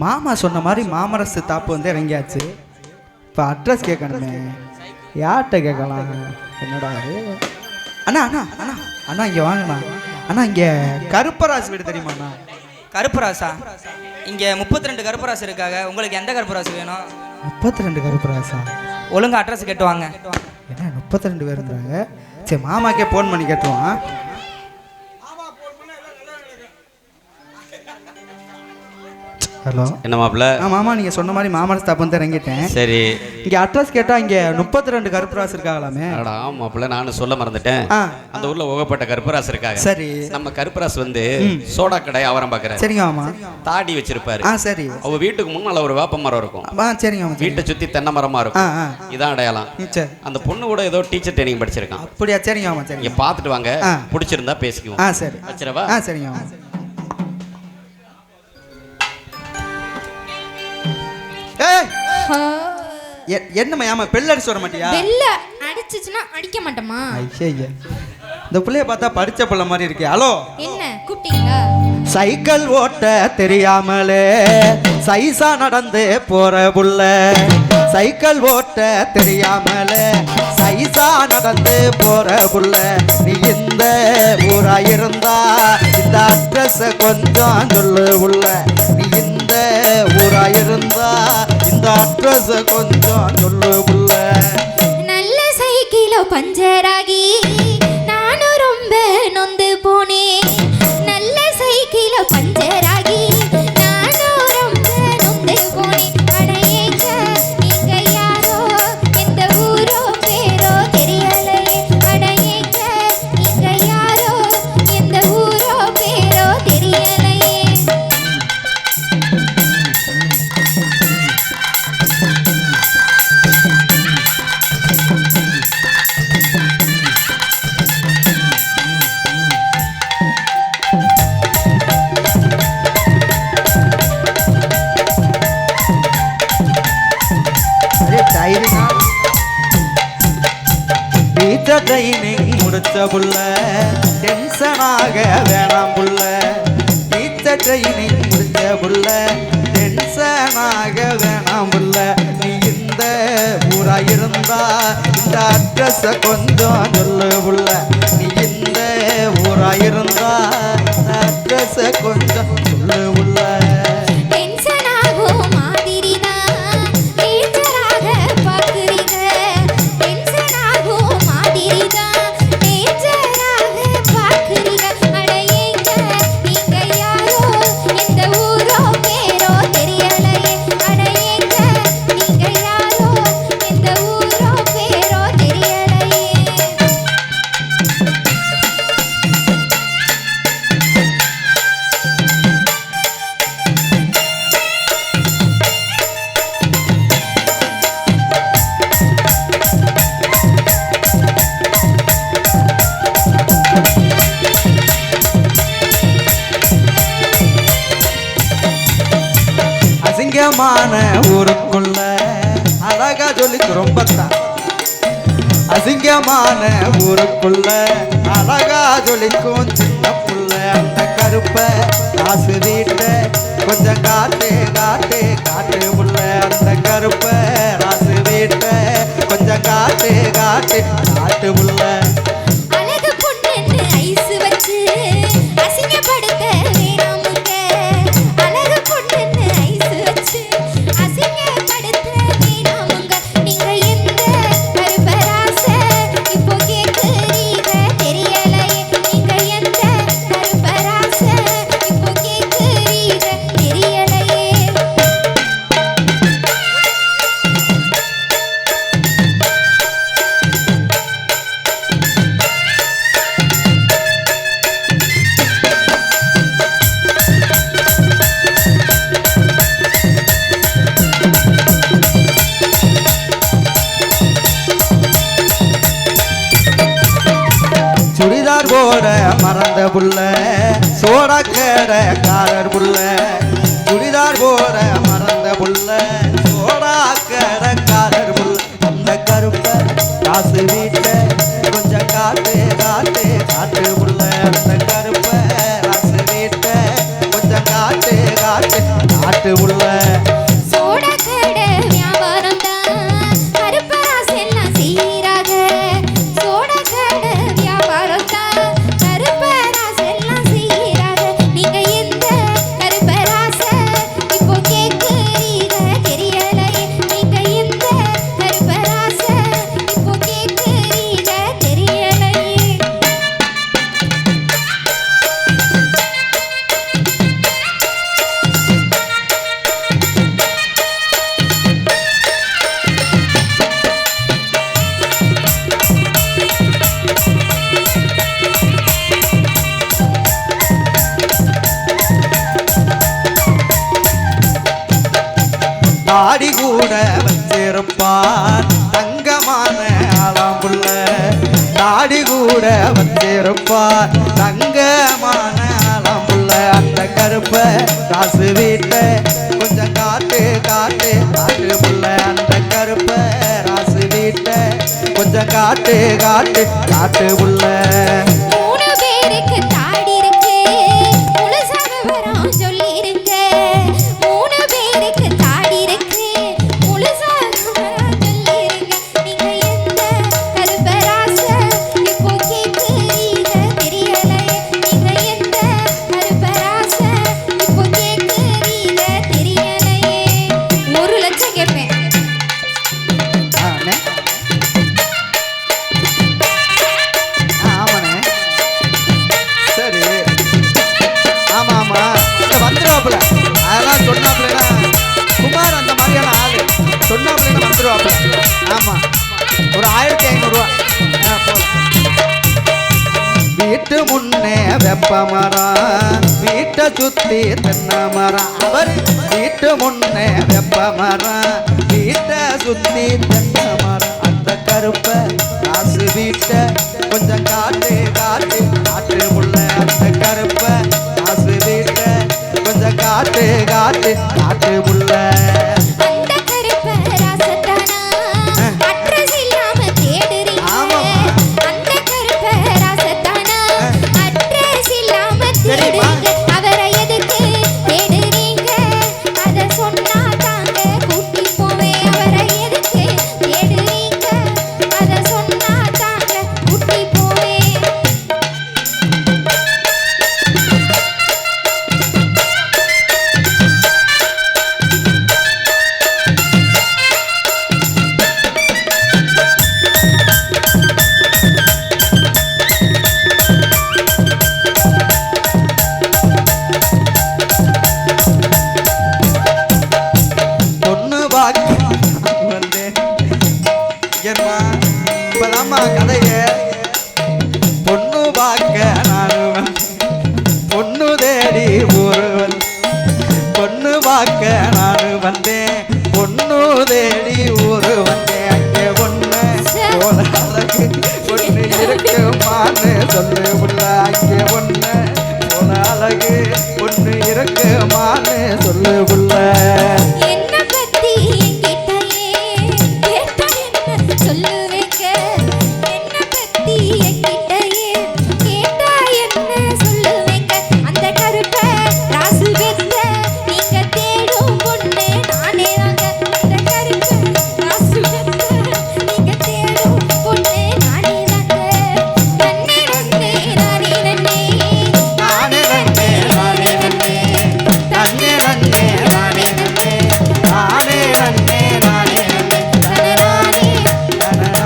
மாமா சொன்ன மாதிரி மாமரசு தாப்பு வந்து இறங்கியாச்சு. இப்போ அட்ரஸ் கேட்கணுமே, யார்கிட்ட கேட்கலாம்? என்னடா அண்ணா அண்ணா அண்ணா அண்ணா இங்கே வாங்கண்ணா. அண்ணா இங்கே கருப்பராசு வீடு தெரியுமாண்ணா? கருப்பராசா? இங்கே 32 கருப்பராசு இருக்காங்க. உங்களுக்கு எந்த கருப்பராசு வேணும்? 32 கருப்பராசா? ஒழுங்கா அட்ரஸ் கேட்டு வாங்க. என்ன 32 பேர் இருந்தாங்க? சரி மாமாக்கே ஃபோன் பண்ணி கேட்டுருவான். ஹலோ, என்ன மாப்பிள்ள? மாமா நீங்கள் சொன்ன மாதிரி மாமரசு தாப்பு வந்து இறங்கிட்டேன். சரி, இங்கே அட்ரஸ் கேட்டால் இங்கே 32 கருப்பராசு இருக்காங்களாமே. மாப்பிள்ள நானும் சொல்ல மறந்துட்டேன். அந்த ஊர்ல உகப்பட்ட கருப்பராசு இருக்காங்க. சரி, நம்ம கருப்பராசு வந்து சோடா கடை அவரம் பார்க்குறேன். சரிங்க மாமா. தாடி வச்சிருப்பாரு. சரி. அவங்க வீட்டுக்கு முன்னால ஒரு வேப்ப மரம் இருக்கும். சரிங்க மாமா. வீட்டை சுத்தி தென்னை மரமா இருக்கும். இதான் அடையாளம். அந்த பொண்ணு கூட ஏதோ டீச்சர் ட்ரைனிங் படிச்சிருக்கான். அப்படியா? சரிங்க மாமா. சரி, பார்த்துட்டு வாங்க, பிடிச்சிருந்தா பேசிக்குவோம். சரி வச்சிரவா? சரிங்க மாமா. என்னம்மா ஏமா பெல் அடிச்சு வர மாட்டியா? பெல்ல அடிச்சுச்சுனா அடிக்க மாட்டமா? ஐயே, இந்த புள்ளைய பார்த்தா படிச்ச புள்ள மாதிரி இருக்கே. ஹலோ, என்ன கூப்பிட்டீங்களா? சைக்கிள் ஓட்ட தெரியாமலே சைசா நடந்து போற புள்ள, சைக்கிள் ஓட்ட தெரியாமலே சைசா நடந்து போற புள்ள, நீ இந்த ஊரா இருந்தா இந்த அட்ரஸ் கொஞ்சம் சொல்லு புள்ள, நீ இந்த ஊரா இருந்தா இந்த அட்ரஸ் கொஞ்சம் சொல்லு புள்ள. நல்ல சைக்கிளோ பஞ்சராகி நானும் ரொம்ப நொந்து போனேன். நல்ல சைக்கிளோ பஞ்சராகி நானும் ரொம்ப நொந்து போனேன். அடையேங்க நீங்க யாரோ எந்த ஊரோ பேரோ தெரியலையே. அடையேங்க நீங்க யாரோ எந்த ஊரோ பேரோ தெரியலையே. ட்ரைனிங் முடிச்ச புள்ள டென்ஷனாக வேணாம் புள்ள, டீச்சர் ட்ரைனிங் முடிச்ச புள்ள டென்ஷனாக வேணாம் புள்ள, நீ இந்த ஊரா இருந்தா இந்த அட்ரஸ் கொஞ்சம் சொல்லு புள்ள, நீ இந்த ஊரா இருந்தா இந்த அட்ரஸ் கொஞ்சம் சொல்லு புள்ள. அசிங்கமான ஊருக்குள்ள அழகா சொல்லிக்கு ரொம்ப தான், அசிங்கமான ஊருக்குள்ள அழகா சொல்லிக்கும் சின்ன புள்ள, அந்த கருப்ப காசு வீட்ட கொஞ்சம் காட்டு காட்டு காட்டு புள்ள, அந்த கருப்ப காசு வீட்ட கொஞ்சம் காட்டு காட்டு காட்டு புள்ள. போட மறந்த புள்ள சோடா கடை காரர் புள்ள, சுடிதார் போட மறந்த புள்ள சோடா கடை காரர் புள்ள, அந்த கருப்ப காசு வீட்ட கொஞ்சம் காட்டு காட்டு காட்டு புள்ள, அந்த கருப்ப காசு வீட்ட கொஞ்சம் காட்டு காட்டு காட்டு புள்ள. தாடி கூட வச்சிருப்பான் தங்கமான ஆளாம்புள்ள தாடி கூட வச்சிருப்பான் தங்கமான ஆளாம்புள்ள அந்த கருப்ப காசு வீட்டை கொஞ்சம் காட்டு காட்டு காட்டு புள்ள அந்த கருப்ப ராசு வீட்டை கொஞ்சம் காட்டு காட்டு காட்டு புள்ள 3 பேருக்கு தாடி இருக்கு முழுசாக வரோம் சொல்லிருங்க 3 பேருக்கு தாடி இருக்கு முழுசாக வரோம் சொல்லிருங்க நீங்க எந்த கருப்பராச இப்போ கேக்குறீங்க தெரியலையே நீங்க எந்த கருப்பராச இப்போ கேக்குறீங்க தெரியலையே 1 லட்சம் கேட்பேன் ஆனே ஆமாண்ணே சரி ஆமா ஆமா இந்த வந்துருவாப்புல அதெல்லாம் சொன்னாப்புலனா குமார் அந்த மாதிரியான ஆளு சொன்னாப்புலனா வந்துருவாப்புல ஆமா ஒரு 1500 ரூபா வீட்டு முன்னே வெப்ப மரம் வீட்டை சுத்தி தென்னை மரம் அவர் வீட்டு முன்னே வெப்ப மரம் வீட்டை சுத்தி தென்னை மரம் அந்த கருப்ப காசு வீட்டை கொஞ்சம் காட்டு காட்டு காட்டு முள்ள அந்த கருப்ப காசு வீட்டை கொஞ்சம் காட்டு காட்டு காட்டு முள்ள அந்த கருப்பராசத்தானா அட்ரஸ் இல்லாம தேடுறீங்க ஆமாம்மா. அந்த கருப்பராசத்தானா அட்ரஸ் இல்லாம சரிம்மா. தேடுறீங்க அவரை எதுக்கு தேடுறீங்க அத சொன்னா தாங்க கூட்டி போவேன் அவரை எதுக்கு தேடுறீங்க அத சொன்னா தாங்க கூட்டி போவேன் பொண்ணு பாக்கி வந்து ஏம்மா இப்பதாம்மா கதைய பொண்ணு பார்க்க நானு வந்து பொண்ணு தேடி ஊரு வந்து பொண்ணு பார்க்க நானு வந்தேன் பொண்ணு தேடி ஊரு வந்தேன் அங்கே பொண்ணு போல அழகு பொண்ணு இருக்குமான்னு சொல்லு புள்ள அங்கே பொண்ணு போல அழகு பொண்ணு இருக்குமான்னு சொல்லு புள்ள என்ன பத்தி என்கிட்டயே கேட்டா என்ன சொல்லுவீங்க என்ன பத்தி என்கிட்டயே கேட்டா என்ன சொல்லுவீங்க அந்த கருப்ப ராசு வெத்த நீங்க தேடும் பொண்ணு நானே வாங்க அந்த கருப்ப ராசு வெத்த நீங்க தேடும் பொண்ணு நானே தாங்க நன்னே நன்னே நானே நன்னே நானே நன்னே நானே நன்னே நன்னே நன்னே நானே நன்னே நானே நன்னே நானே நன்னே நானே நன்னே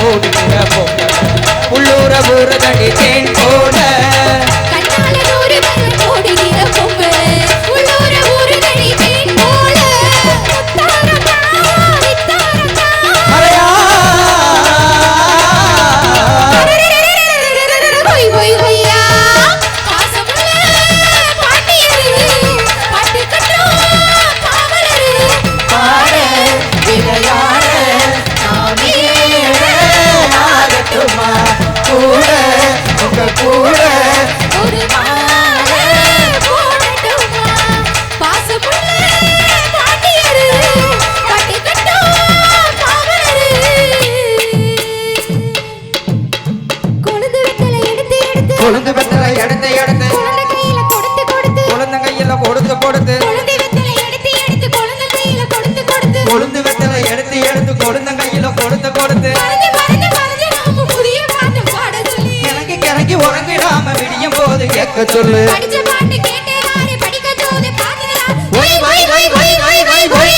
போடுகிற பொங்கல உள்ளூர ஊரதடி தேன் போல கண்ணால நூறு மலர் போடுகிற பொங்கல் உள்ளூர ஊருதடி தேன் போல முத்தாரமா வித்தாரமா அரையா ஹொய் ஹொய் ஹொய்யா பாசமுள்ள பாண்டியரு பாட்டு கட்டும் பாவலரு பாட விளையாட நாமே ஆகட்டுமா கூட உங்க கூட ஒரு மாலை போடட்டுமா பாசமுள்ள பாண்டியரு பாட்டு கட்டும் பாவலரு கொழுந்து வெத்தலை எடுத்து எடுத்து கொழுந்து வெத்தலை எடுத்து எடுத்து குழந்தை கையில கொடுத்து கொடுத்து குழந்தை கையில கொடுத்து கொடுத்து கொழுந்து வெத்தலை எடுத்து எடுத்து குழந்தை கையில கொடுத்து கொடுத்து கொழுந்து வெத்தலை எடுத்து எடுத்து கொழுந்த கையில கொடுத்து கொடுத்து மறந்து மறந்து மறந்து நாம புதிய பாட்டு பாட சொல்லி எனக்கு கிறங்கி உறங்கிடாம விடியும் போது கேட்க சொல்லு படிச்ச பாட்டு கேட்டு நானே படிக்க தோது பாத்துக்கலாம் ஒய் ஒய் ஒய் ஒய் ஒய் ஒய் ஒய்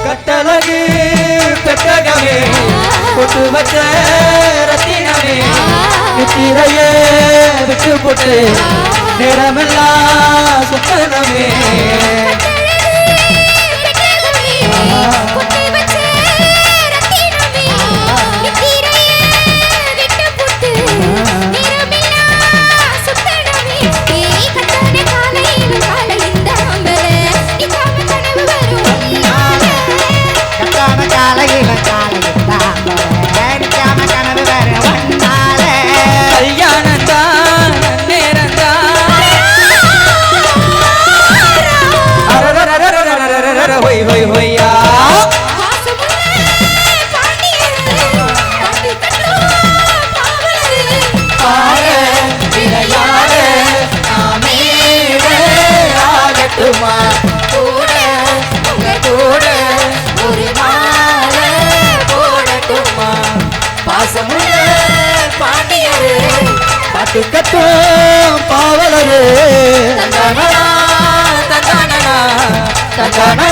கட்டழகு பெட்டகமே கொட்டு வச்ச ரத்தினமே நித்திரையே விட்டு போட்டு நேரமெல்லாம் சுத்தனமே குட்டி வச்ச ரத்தினமே நித்திரையே விட்டு புட்டு நிறமில்லா சுத்தனமே ஏய் கட்டான காலையில் காலை இந்த அம்பல நிக்காம கனவு வரும் கட்டான காலையில காலையில் தாடிக்காம கனவு வேற வந்தால கல்யாணம் தான் நேரம் ஹொய் ஹொய் ஹொய்யா பாசமுள்ள பாண்டியரு பாட்டு கட்டும் பாவலரு பாட விளையாட நாமே ஆகட்டுமா கூட உங்க கூட ஒரு மாலை போடட்டுமா பாசமுள்ள பாண்டியரு பாட்டு கட்டும் பாவலரு தந்தானா தந்தானா தந்தானா